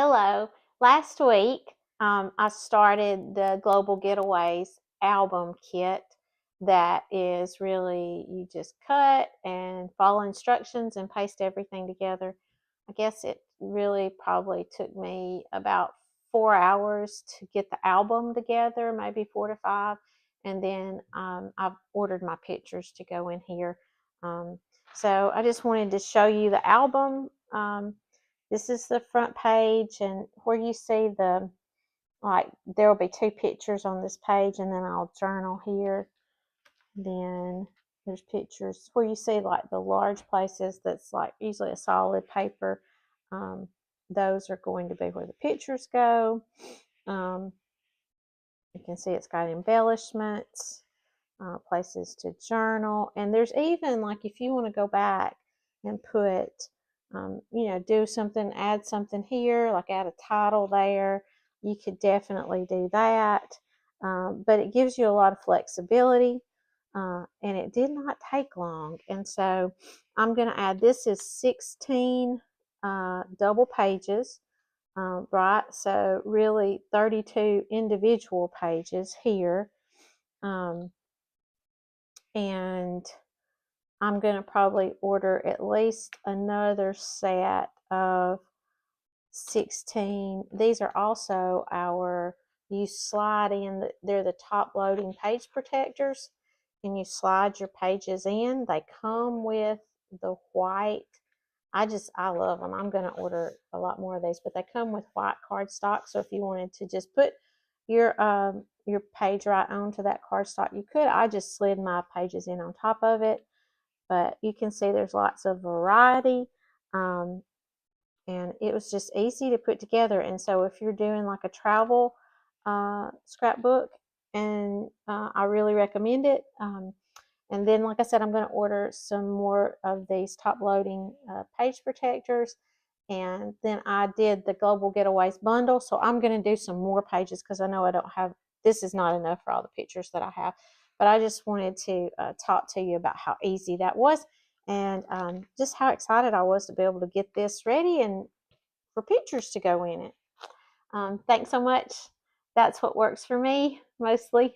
Hello. Last week, I started the Global Getaways Album Kit. That is really, you just cut and follow instructions and paste everything together. I guess it really probably took me about 4 hours to get the album together, maybe 4 to 5. And then I've ordered my pictures to go in here. Um, so I just wanted to show you the album. This is the front page, and where you see there will be two pictures on this page, and then I'll journal here. Then there's pictures where you see like the large places that's like usually a solid paper. Um, those are going to be where the pictures go. You can see it's got embellishments, places to journal, and there's even like if you want to go back and put do something, add something here, like add a title there. You could definitely do that. But it gives you a lot of flexibility, and it did not take long. And so I'm going to add, this is 16 double pages, right? So really 32 individual pages here. And I'm going to probably order at least another set of 16. These are also you slide in, they're the top loading page protectors, and you slide your pages in. They come with the white. I love them. I'm going to order a lot more of these, but they come with white cardstock. So if you wanted to just put your page right onto that cardstock, you could. I just slid my pages in on top of it, but you can see there's lots of variety, and it was just easy to put together. And so if you're doing like a travel scrapbook, and I really recommend it. And then, like I said, I'm going to order some more of these top loading page protectors. And then I did the Global Getaways bundle. So I'm going to do some more pages because I know I don't have, this is not enough for all the pictures that I have. But I just wanted to talk to you about how easy that was, and just how excited I was to be able to get this ready and for pictures to go in it. Thanks so much. That's what works for me mostly.